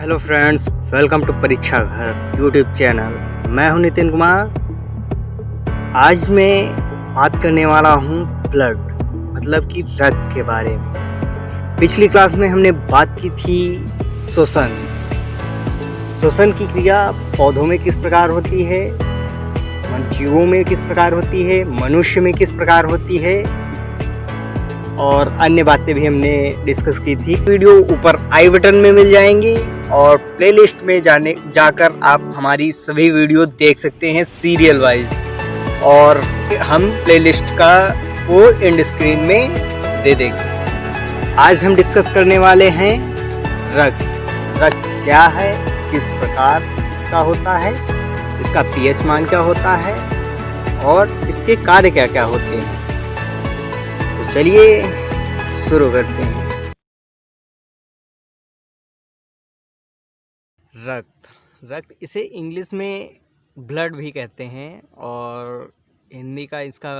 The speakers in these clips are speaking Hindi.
हेलो फ्रेंड्स, वेलकम टू परीक्षा घर यूट्यूब चैनल। मैं हूं नितिन कुमार। आज मैं बात करने वाला हूं ब्लड मतलब कि रक्त के बारे में। पिछली क्लास में हमने बात की थी श्वसन की क्रिया पौधों में किस प्रकार होती है, जीवों में किस प्रकार होती है, मनुष्य में किस प्रकार होती है और अन्य बातें भी हमने डिस्कस की थी। वीडियो ऊपर आई बटन में मिल जाएंगी और प्लेलिस्ट में जाकर आप हमारी सभी वीडियो देख सकते हैं सीरियल वाइज, और हम प्लेलिस्ट का वो एंड स्क्रीन में दे देंगे। आज हम डिस्कस करने वाले हैं रक्त क्या है, किस प्रकार का होता है, इसका पीएच मान क्या होता है और इसके कार्य क्या क्या होते हैं। तो चलिए शुरू करते हैं। रक्त इसे इंग्लिश में ब्लड भी कहते हैं और हिंदी का इसका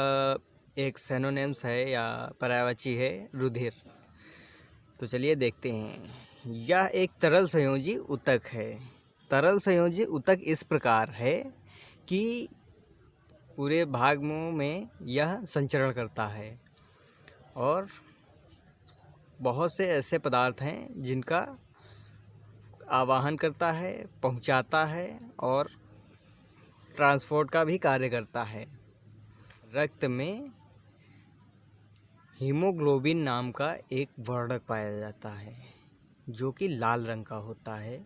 एक सिनोनिम्स है या पर्यायवाची है रुधिर। तो चलिए देखते हैं। यह एक तरल संयोजी ऊतक है। तरल संयोजी ऊतक इस प्रकार है कि पूरे भागों में यह संचरण करता है और बहुत से ऐसे पदार्थ हैं जिनका आवाहन करता है, पहुंचाता है और ट्रांसपोर्ट का भी कार्य करता है। रक्त में हीमोग्लोबिन नाम का एक वर्णक पाया जाता है जो कि लाल रंग का होता है।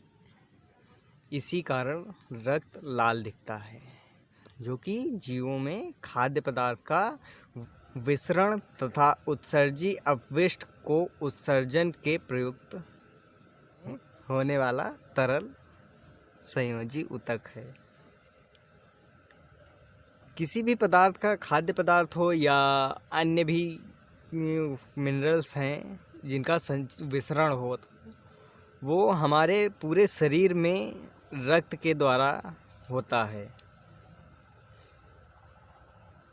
इसी कारण रक्त लाल दिखता है, जो कि जीवों में खाद्य पदार्थ का विसरण तथा उत्सर्जी अपशिष्ट को उत्सर्जन के प्रयुक्त होने वाला तरल संयोजी ऊतक है। किसी भी पदार्थ का, खाद्य पदार्थ हो या अन्य भी मिनरल्स हैं जिनका विसरण हो, वो हमारे पूरे शरीर में रक्त के द्वारा होता है।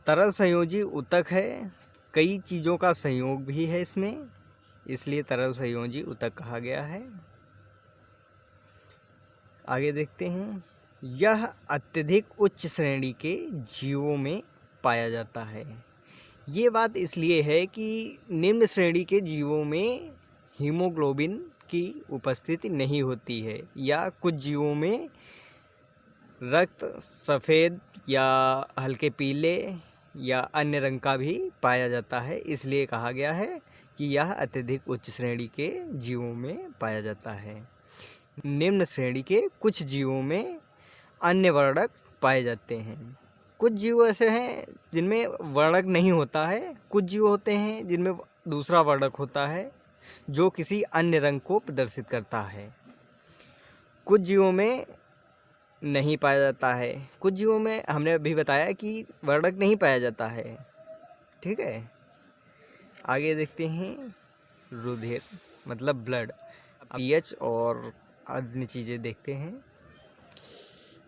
तरल संयोजी ऊतक है, कई चीज़ों का संयोग भी है इसमें, इसलिए तरल संयोजी ऊतक कहा गया है। आगे देखते हैं। यह अत्यधिक उच्च श्रेणी के जीवों में पाया जाता है। ये बात इसलिए है कि निम्न श्रेणी के जीवों में हीमोग्लोबिन की उपस्थिति नहीं होती है, या कुछ जीवों में रक्त सफ़ेद या हल्के पीले या अन्य रंग का भी पाया जाता है। इसलिए कहा गया है कि यह अत्यधिक उच्च श्रेणी के जीवों में पाया जाता है। निम्न श्रेणी के कुछ जीवों में अन्य वर्णक पाए जाते हैं। कुछ जीव ऐसे हैं जिनमें वर्णक नहीं होता है, कुछ जीव होते हैं जिनमें दूसरा वर्णक होता है जो किसी अन्य रंग को प्रदर्शित करता है। कुछ जीवों में नहीं पाया जाता है, कुछ जीवों में हमने अभी बताया कि वर्णक नहीं पाया जाता है। ठीक है, आगे देखते हैं। रुधिर मतलब ब्लड, पीएच और अन्य चीज़ें देखते हैं।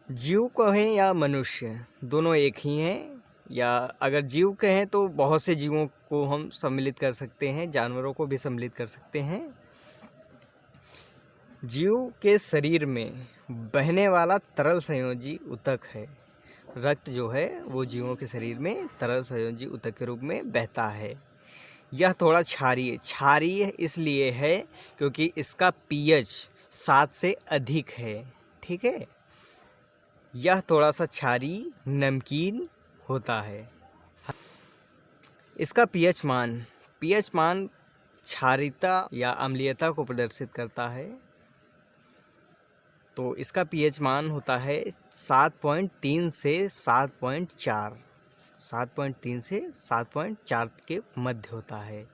जीव कहें या मनुष्य, दोनों एक ही हैं, या अगर जीव कहें तो बहुत से जीवों को हम सम्मिलित कर सकते हैं, जानवरों को भी सम्मिलित कर सकते हैं। जीव के शरीर में बहने वाला तरल संयोजी ऊतक है। रक्त जो है वो जीवों के शरीर में तरल संयोजी ऊतक के रूप में बहता है। यह थोड़ा क्षारीय इसलिए है क्योंकि इसका पीएच 7 से अधिक है। ठीक है, यह थोड़ा सा क्षारीय नमकीन होता है। इसका पीएच मान क्षारीयता या अम्लीयता को प्रदर्शित करता है। तो इसका पीएच मान होता है 7.3 से 7.4, 7.3 से 7.4 के मध्य होता है।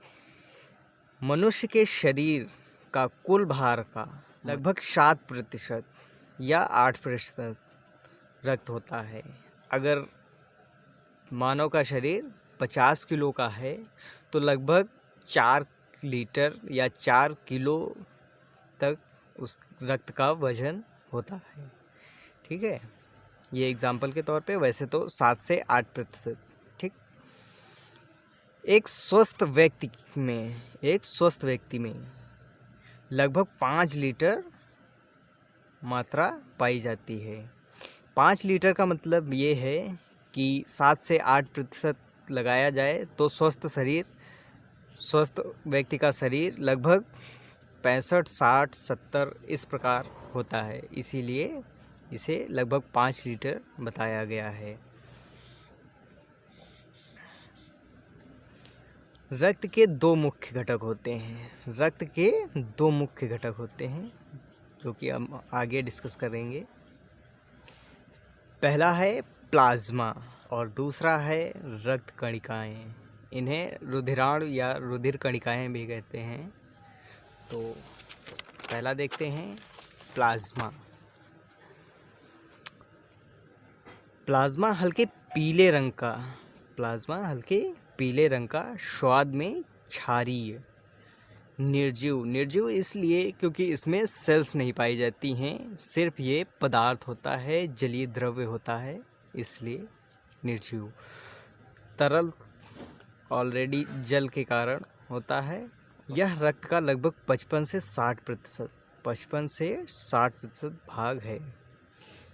मनुष्य के शरीर का कुल भार का लगभग 7% या 8% रक्त होता है। अगर मानव का शरीर 50 किलो का है तो लगभग 4 लीटर या 4 किलो तक उस रक्त का वजन होता है। ठीक है, ये एग्जाम्पल के तौर पे, वैसे तो 7 से 8%। ठीक, एक स्वस्थ व्यक्ति में लगभग 5 लीटर मात्रा पाई जाती है। 5 लीटर का मतलब ये है कि 7 से 8% लगाया जाए तो स्वस्थ व्यक्ति का शरीर लगभग 65, 60, 70 इस प्रकार होता है, इसीलिए इसे लगभग 5 लीटर बताया गया है। रक्त के 2 मुख्य घटक होते हैं। रक्त के 2 मुख्य घटक होते हैं जो कि हम आगे डिस्कस करेंगे। पहला है प्लाज्मा और दूसरा है रक्त कणिकाएँ। इन्हें रुधिराणु या रुधिर कणिकाएँ भी कहते हैं। तो पहला देखते हैं प्लाज्मा। प्लाज्मा हल्के पीले रंग का स्वाद में क्षारीय, निर्जीव इसलिए क्योंकि इसमें सेल्स नहीं पाई जाती हैं, सिर्फ ये पदार्थ होता है, जलीय द्रव्य होता है, इसलिए निर्जीव। तरल ऑलरेडी जल के कारण होता है। यह रक्त का लगभग 55 से 60% भाग है।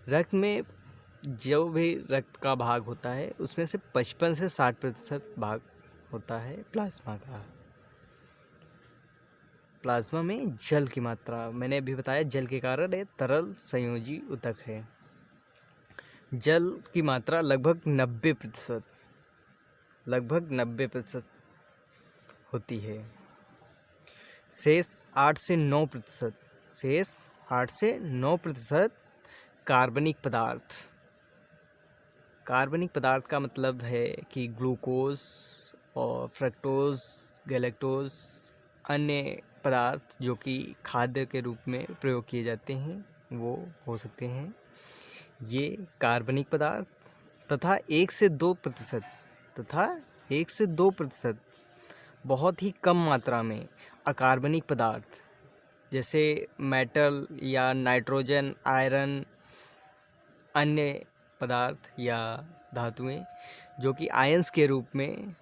रक्त में जो भी रक्त का भाग होता है उसमें से 55 से 60% भाग होता है प्लाज्मा का। प्लाज्मा में जल की मात्रा, मैंने अभी बताया जल के कारण ये तरल संयोजी ऊतक है। जल की मात्रा लगभग 90% होती है। शेष 8 से 9% कार्बनिक पदार्थ का मतलब है कि ग्लूकोज और फ्रक्टोज, गैलेक्टोज, अन्य पदार्थ जो कि खाद्य के रूप में प्रयोग किए जाते हैं वो हो सकते हैं ये कार्बनिक पदार्थ। तथा 1 से 2% बहुत ही कम मात्रा में अकार्बनिक पदार्थ जैसे मेटल या नाइट्रोजन, आयरन, अन्य पदार्थ या धातुएं जो कि आयंस के रूप में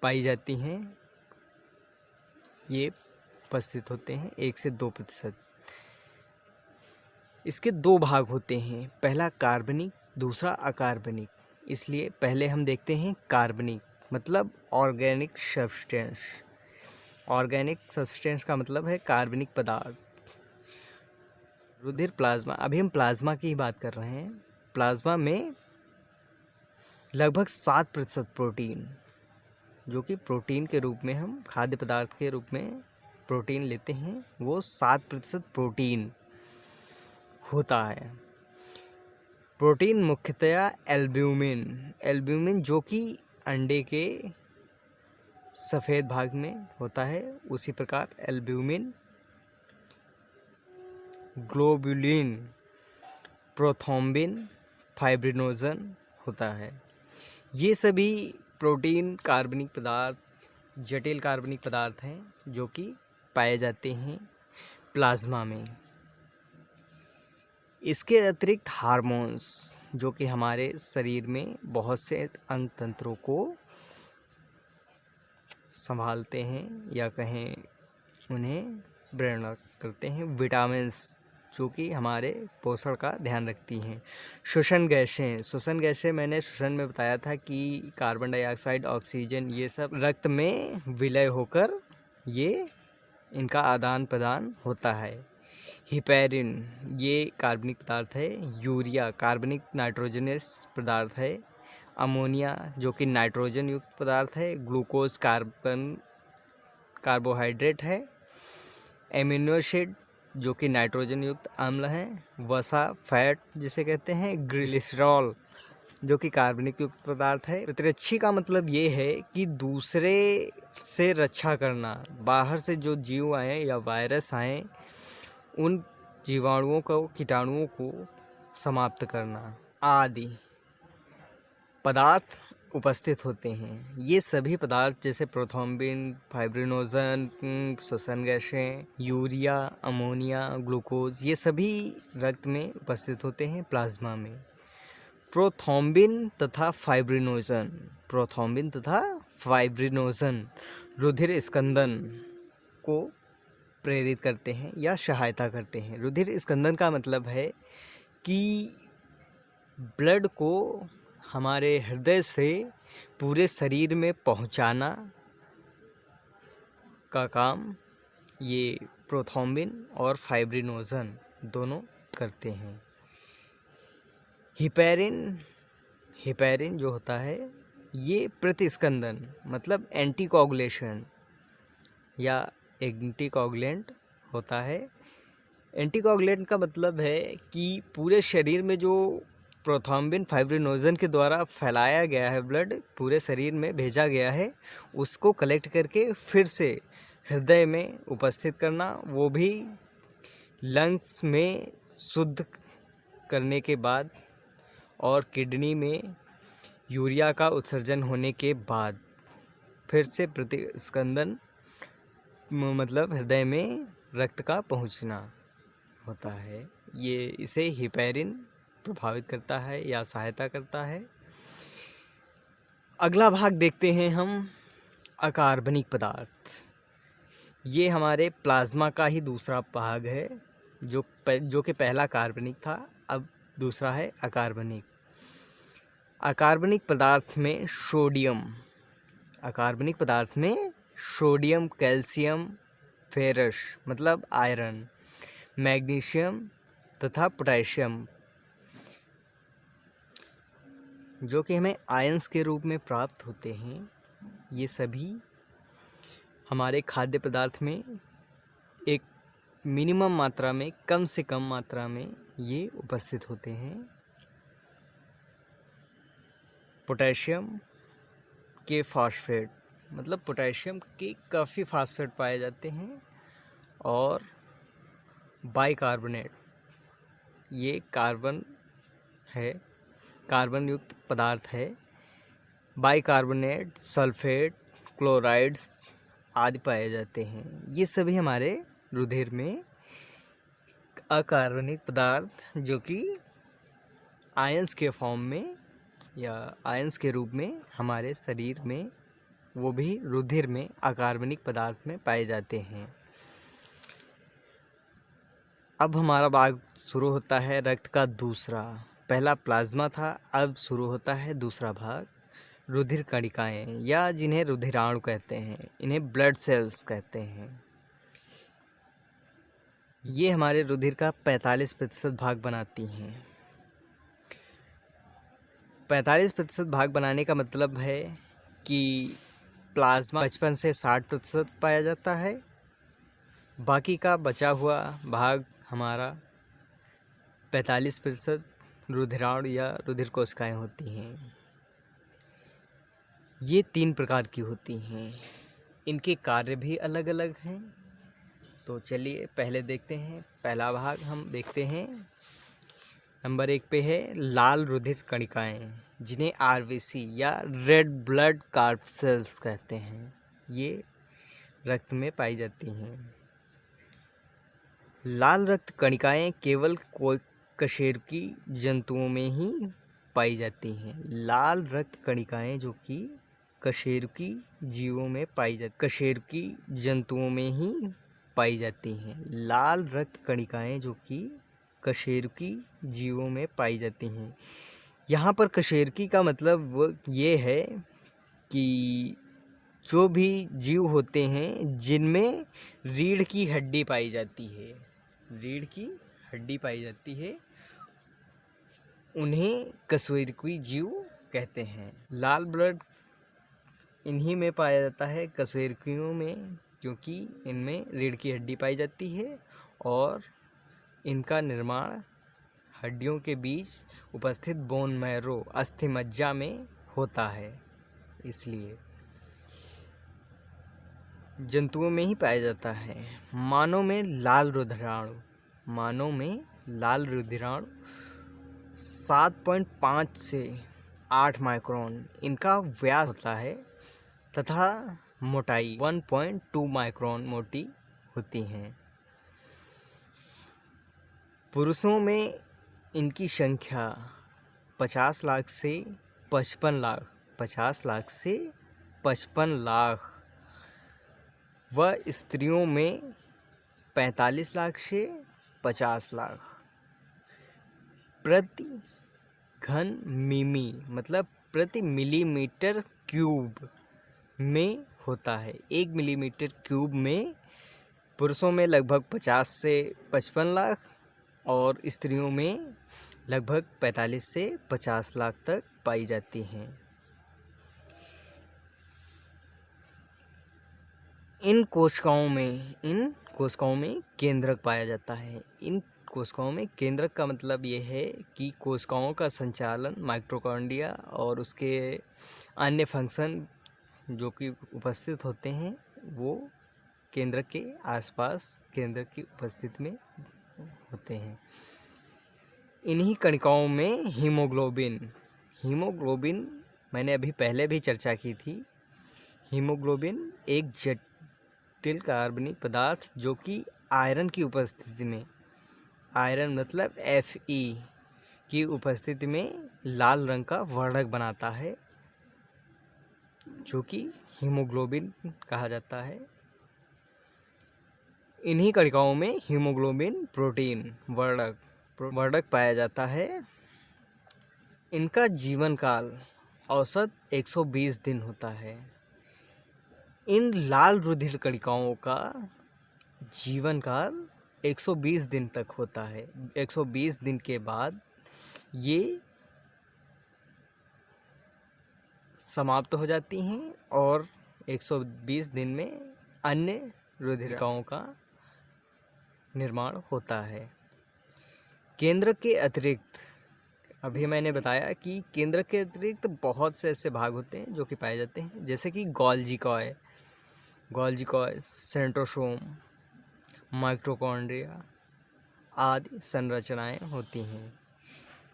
पाई जाती हैं, ये उपस्थित होते हैं 1 से 2%। इसके 2 भाग होते हैं, पहला कार्बनिक, दूसरा अकार्बनिक। इसलिए पहले हम देखते हैं कार्बनिक मतलब ऑर्गेनिक सब्सटेंस का मतलब है कार्बनिक पदार्थ। रुधिर प्लाज्मा, अभी हम प्लाज्मा की ही बात कर रहे हैं। प्लाज्मा में लगभग 7% प्रोटीन, जो कि प्रोटीन के रूप में हम खाद्य पदार्थ के रूप में प्रोटीन लेते हैं, वो 7% प्रोटीन होता है। प्रोटीन मुख्यतया एल्ब्यूमिन जो कि अंडे के सफ़ेद भाग में होता है, उसी प्रकार एल्ब्यूमिन, ग्लोबुलिन, प्रोथ्रोम्बिन, फाइब्रिनोजन होता है। ये सभी प्रोटीन कार्बनिक पदार्थ, जटिल कार्बनिक पदार्थ हैं जो कि पाए जाते हैं प्लाज्मा में। इसके अतिरिक्त हार्मोन्स जो कि हमारे शरीर में बहुत से अंग तंत्रों को संभालते हैं या कहें उन्हें प्रेरणा करते हैं। विटामिन्स जो कि हमारे पोषण का ध्यान रखती हैं। श्वसन गैसें मैंने श्वसन में बताया था कि कार्बन डाइऑक्साइड, ऑक्सीजन, ये सब रक्त में विलय होकर ये इनका आदान प्रदान होता है। हिपेरिन ये कार्बनिक पदार्थ है। यूरिया कार्बनिक नाइट्रोजनस पदार्थ है। अमोनिया जो कि नाइट्रोजन युक्त पदार्थ है। ग्लूकोज कार्बोहाइड्रेट है। एमिनो एसिड जो कि नाइट्रोजन युक्त अम्ल है। वसा फैट जिसे कहते हैं। ग्लिसरॉल जो कि कार्बनिक युक्त पदार्थ है। प्रतिरक्षी का मतलब ये है कि दूसरे से रक्षा करना, बाहर से जो जीव आए या वायरस आए उन जीवाणुओं को, कीटाणुओं को समाप्त करना आदि पदार्थ उपस्थित होते हैं। ये सभी पदार्थ जैसे प्रोथ्रोम्बिन, फाइब्रिनोजन, श्वसन गैसें, यूरिया, अमोनिया, ग्लूकोज, ये सभी रक्त में उपस्थित होते हैं प्लाज्मा में। प्रोथ्रोम्बिन तथा फाइब्रिनोजन रुधिर स्कंदन को प्रेरित करते हैं या सहायता करते हैं। रुधिर स्कंदन का मतलब है कि ब्लड को हमारे हृदय से पूरे शरीर में पहुंचाना का काम ये प्रोथ्रोम्बिन और फाइब्रिनोजन दोनों करते हैं। हिपैरिन जो होता है ये प्रतिस्कंदन मतलब एंटीकोगुलेशन या एंटीकोगुलेंट होता है। एंटीकोगुलेंट का मतलब है कि पूरे शरीर में जो प्रोथ्रोम्बिन फाइब्रिनोजन के द्वारा फैलाया गया है, ब्लड पूरे शरीर में भेजा गया है, उसको कलेक्ट करके फिर से हृदय में उपस्थित करना, वो भी लंग्स में शुद्ध करने के बाद और किडनी में यूरिया का उत्सर्जन होने के बाद फिर से प्रतिस्कंदन मतलब हृदय में रक्त का पहुंचना होता है। ये इसे हिपैरिन प्रभावित करता है या सहायता करता है। अगला भाग देखते हैं हम अकार्बनिक पदार्थ। ये हमारे प्लाज्मा का ही दूसरा भाग है, जो कि पहला कार्बनिक था, अब दूसरा है अकार्बनिक। अकार्बनिक पदार्थ में सोडियम, कैल्शियम, फेरस मतलब आयरन, मैग्नीशियम तथा पोटेशियम जो कि हमें आयंस के रूप में प्राप्त होते हैं, ये सभी हमारे खाद्य पदार्थ में एक मिनिमम मात्रा में, कम से कम मात्रा में ये उपस्थित होते हैं। पोटेशियम के फॉस्फेट मतलब पोटेशियम के काफ़ी फॉस्फेट पाए जाते हैं। और बाइकार्बोनेट, ये कार्बन युक्त पदार्थ है। बाइकार्बोनेट, सल्फेट, क्लोराइड्स आदि पाए जाते हैं। ये सभी हमारे रुधिर में अकार्बनिक पदार्थ जो कि आयंस के फॉर्म में या आयंस के रूप में हमारे शरीर में, वो भी रुधिर में अकार्बनिक पदार्थ में पाए जाते हैं। अब हमारा भाग शुरू होता है रक्त का दूसरा। पहला प्लाज्मा था, अब शुरू होता है दूसरा भाग, रुधिर कणिकाएं या जिन्हें रुधिराणु कहते हैं, इन्हें ब्लड सेल्स कहते हैं। ये हमारे रुधिर का 45% भाग बनाती हैं। 45% भाग बनाने का मतलब है कि प्लाज्मा 55 से 60% पाया जाता है, बाकी का बचा हुआ भाग हमारा 45% रुधिराणु या रुधिर कोशिकाएं होती हैं। ये 3 प्रकार की होती हैं, इनके कार्य भी अलग अलग हैं। तो चलिए पहले देखते हैं। पहला भाग हम देखते हैं, नंबर 1 पे है लाल रुधिर कणिकाएं, जिन्हें आरबीसी या रेड ब्लड कार्पसेल्स कहते हैं। ये रक्त में पाई जाती हैं। लाल रक्त कणिकाएं केवल कशेरुकी जंतुओं में ही पाई जाती हैं। लाल रक्त कणिकाएं जो कि कशेरुकी जंतुओं में ही पाई जाती हैं। लाल रक्त कणिकाएं जो कि कशेरुकी जीवों में पाई जाती हैं। यहाँ पर कशेरुकी का मतलब ये है कि जो भी जीव होते हैं जिनमें रीढ़ की हड्डी पाई जाती है, उन्हें कशेरुकी जीव कहते हैं। लाल ब्लड इन्हीं में पाया जाता है, कशेरुकियों में, क्योंकि इनमें रीढ़ की हड्डी पाई जाती है और इनका निर्माण हड्डियों के बीच उपस्थित बोन मैरो अस्थि मज्जा में होता है, इसलिए जंतुओं में ही पाया जाता है। मानव में लाल रुधिराणु 7.5 से 8 माइक्रोन इनका व्यास होता है तथा मोटाई 1.2 माइक्रोन मोटी होती हैं। पुरुषों में इनकी संख्या 50 लाख से 55 लाख व स्त्रियों में 45 लाख से 50 लाख प्रति घन मिमी मतलब प्रति मिलीमीटर क्यूब में होता है। 1 मिलीमीटर क्यूब में पुरुषों में लगभग 50 से 55 लाख और स्त्रियों में लगभग 45 से 50 लाख तक पाई जाती हैं। इन कोशिकाओं में केंद्रक पाया जाता है। इन कोशिकाओं में केंद्रक का मतलब ये है कि कोशिकाओं का संचालन माइटोकॉन्ड्रिया और उसके अन्य फंक्शन जो कि उपस्थित होते हैं वो केंद्रक के आसपास केंद्रक की उपस्थिति में होते हैं। इन्हीं कणिकाओं में हीमोग्लोबिन मैंने अभी पहले भी चर्चा की थी। हीमोग्लोबिन एक जटिल कार्बनिक पदार्थ जो कि आयरन की उपस्थिति में, आयरन मतलब Fe की उपस्थिति में लाल रंग का वर्णक बनाता है जो कि हीमोग्लोबिन कहा जाता है। इन्हीं कणिकाओं में हीमोग्लोबिन प्रोटीन वर्णक पाया जाता है। इनका जीवन काल औसत 120 दिन होता है। इन लाल रुधिर कणिकाओं का जीवन काल 120 दिन तक होता है। 120 दिन के बाद ये समाप्त हो जाती हैं और 120 दिन में अन्य रुधिरिकाओं का निर्माण होता है। केंद्रक के अतिरिक्त अभी मैंने बताया कि केंद्रक के अतिरिक्त बहुत से ऐसे भाग होते हैं जो कि पाए जाते हैं, जैसे कि गोल्गी सेंट्रोसोम, माइटोकॉन्ड्रिया आदि संरचनाएं होती हैं।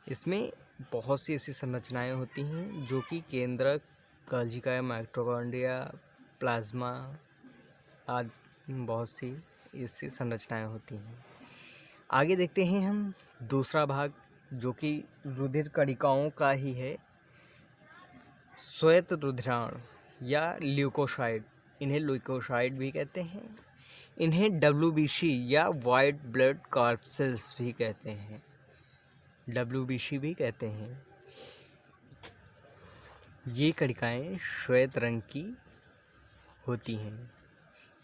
इसमें बहुत सी ऐसी संरचनाएं होती हैं जो कि केंद्रक, गोल्गी, माइटोकॉन्ड्रिया, प्लाज्मा आदि बहुत सी ऐसी संरचनाएं होती हैं। आगे देखते हैं हम दूसरा भाग जो कि रुधिर कणिकाओं का ही है, श्वेत रुधिराण या ल्यूकोसाइट। इन्हें ल्यूकोसाइट भी कहते हैं। इन्हें WBC या वाइट ब्लड कॉर्पसेल्स भी कहते हैं। WBC भी कहते हैं। ये कणिकाएं श्वेत रंग की होती हैं।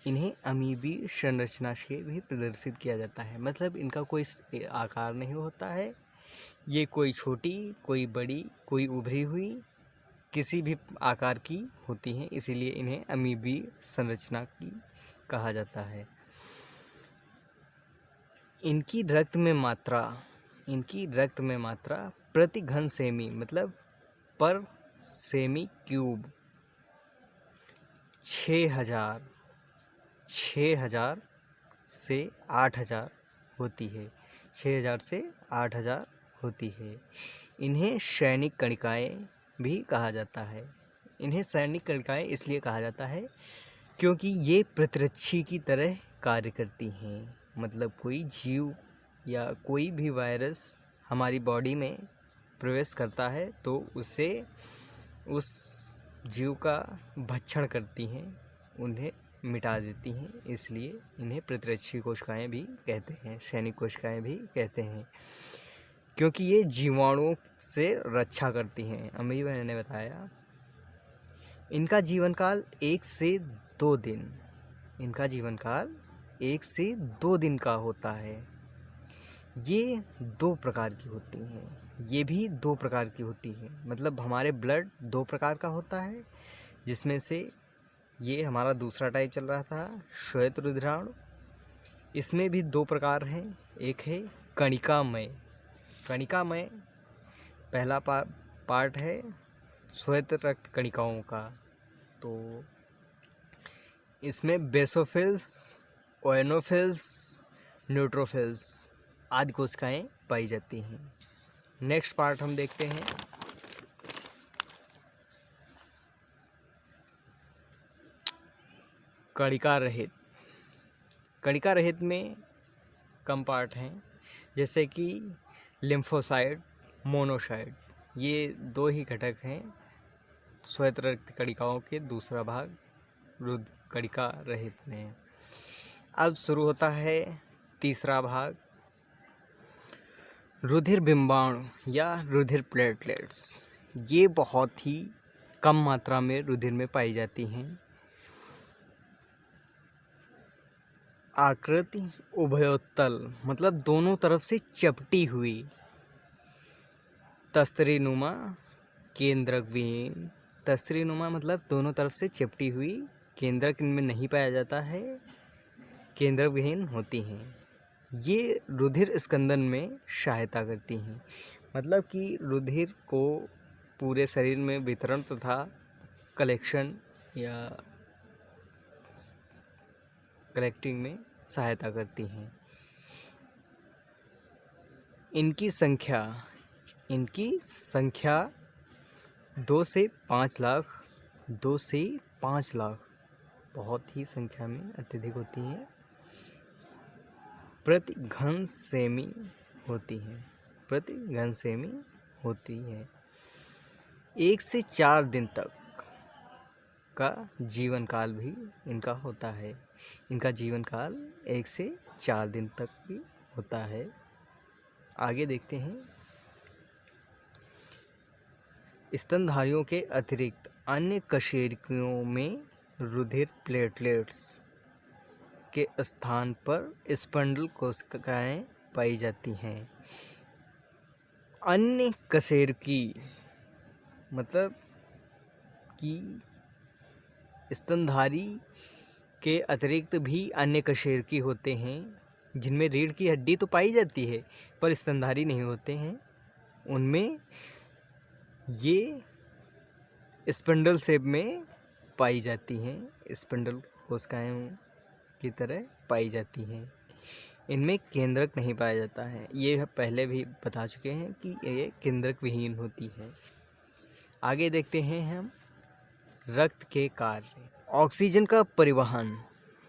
इन्हें अमीबी संरचना से भी प्रदर्शित किया जाता है, मतलब इनका कोई आकार नहीं होता है। ये कोई छोटी, कोई बड़ी, कोई उभरी हुई किसी भी आकार की होती हैं, इसीलिए इन्हें अमीबी संरचना की कहा जाता है। इनकी रक्त में मात्रा प्रति घन सेमी मतलब पर सेमी क्यूब 6000 से 8000 होती है। 6000 से 8000 होती है। इन्हें सैनिक कणिकाएं भी कहा जाता है। इन्हें सैनिक कणिकाएं इसलिए कहा जाता है क्योंकि ये प्रतिरक्षी की तरह कार्य करती हैं। मतलब कोई जीव या कोई भी वायरस हमारी बॉडी में प्रवेश करता है तो उसे उस जीव का भक्षण करती हैं, उन्हें मिटा देती हैं। इसलिए इन्हें प्रतिरक्षी कोशिकाएं भी कहते हैं, सैनिक कोशिकाएं भी कहते हैं, क्योंकि ये जीवाणुओं से रक्षा करती हैं। अभी मैंने बताया इनका जीवन काल 1 से 2 दिन, इनका जीवन काल 1 से 2 दिन का होता है। ये 2 प्रकार की होती हैं। ये भी 2 प्रकार की होती है, मतलब हमारे ब्लड 2 प्रकार का होता है, जिसमें से ये हमारा दूसरा टाइप चल रहा था श्वेत रुधिराणु। इसमें भी 2 प्रकार हैं। एक है कणिकामय पहला पार्ट है श्वेत रक्त कणिकाओं का। तो इसमें बेसोफिल्स, ओएनोफिल्स, न्यूट्रोफिल्स आदि कोशिकाएं पाई जाती हैं। नेक्स्ट पार्ट हम देखते हैं कणिका रहित में कम पार्ट हैं, जैसे कि लिम्फोसाइट, मोनोसाइट। ये 2 ही घटक हैं श्वेत रक्त कणिकाओं के दूसरा भाग कणिका रहित में। अब शुरू होता है तीसरा भाग, रुधिर बिंबाणु या रुधिर प्लेटलेट्स। ये बहुत ही कम मात्रा में रुधिर में पाई जाती हैं। आकृति उभयोत्तल मतलब दोनों तरफ से चपटी हुई, तस्तरीनुमा, केंद्रक विहीन। तस्तरीनुमा मतलब दोनों तरफ से चपटी हुई, केंद्रक इनमें नहीं पाया जाता है, केंद्रक विहीन होती हैं। ये रुधिर स्कंदन में सहायता करती हैं, मतलब कि रुधिर को पूरे शरीर में वितरण तथा कलेक्शन या कलेक्टिंग में सहायता करती हैं। इनकी संख्या 2 से 5 लाख, 2 से 5 लाख बहुत ही संख्या में अत्यधिक होती हैं। प्रति घन सेमी होती हैं, प्रति घन सेमी होती है। 1 से 4 दिन तक का जीवन काल भी इनका होता है। इनका जीवन काल 1 से 4 दिन तक भी होता है। आगे देखते हैं, स्तनधारियों के अतिरिक्त अन्य कशेरुकियों में रुधिर प्लेटलेट्स के स्थान पर स्पंडल कोशिकाएं पाई जाती हैं। अन्य कशेरुकी मतलब कि स्तनधारी के अतिरिक्त भी अन्य कशेरुकी होते हैं जिनमें रीढ़ की हड्डी तो पाई जाती है पर स्तनधारी नहीं होते हैं। उनमें ये स्पंडल शेप में पाई जाती हैं, स्पंडल कोशिकाएं की तरह पाई जाती हैं। इनमें केंद्रक नहीं पाया जाता है। ये पहले भी बता चुके हैं कि ये केंद्रक विहीन होती है। आगे देखते हैं हम रक्त के कार्य। ऑक्सीजन का परिवहन,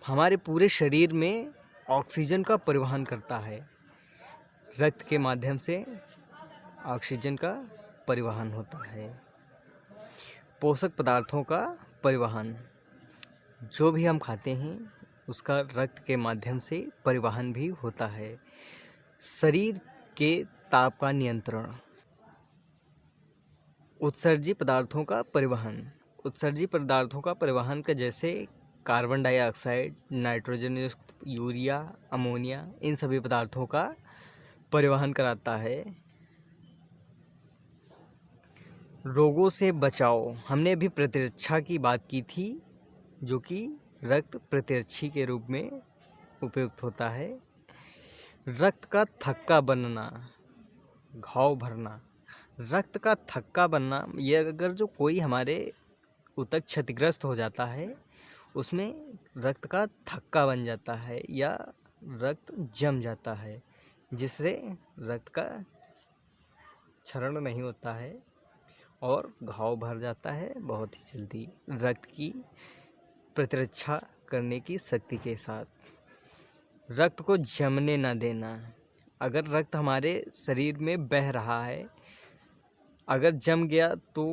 हमारे पूरे शरीर में ऑक्सीजन का परिवहन करता है। रक्त के माध्यम से ऑक्सीजन का परिवहन होता है। पोषक पदार्थों का परिवहन, जो भी हम खाते हैं उसका रक्त के माध्यम से परिवहन भी होता है। शरीर के ताप का नियंत्रण। उत्सर्जी पदार्थों का परिवहन, उत्सर्जी पदार्थों का परिवहन का जैसे कार्बन डाइऑक्साइड, नाइट्रोजन युक्त यूरिया, अमोनिया, इन सभी पदार्थों का परिवहन कराता है। रोगों से बचाव, हमने अभी प्रतिरक्षा की बात की थी जो कि रक्त प्रतिरक्षी के रूप में उपयुक्त होता है। रक्त का थक्का बनना, घाव भरना। रक्त का थक्का बनना, ये अगर जो कोई हमारे ऊतक क्षतिग्रस्त हो जाता है उसमें रक्त का थक्का बन जाता है या रक्त जम जाता है, जिससे रक्त का क्षरण नहीं होता है और घाव भर जाता है बहुत ही जल्दी रक्त की प्रतिरक्षा करने की शक्ति के साथ। रक्त को जमने न देना, अगर रक्त हमारे शरीर में बह रहा है, अगर जम गया तो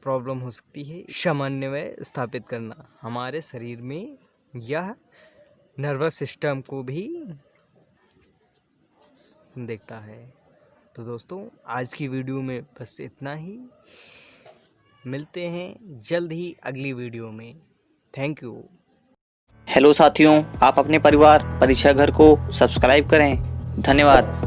प्रॉब्लम हो सकती है। समन्वय स्थापित करना, हमारे शरीर में यह नर्वस सिस्टम को भी देखता है। तो दोस्तों आज की वीडियो में बस इतना ही। मिलते हैं जल्द ही अगली वीडियो में। Thank you. हेलो साथियों, आप अपने परिवार परीक्षा घर को सब्सक्राइब करें। धन्यवाद।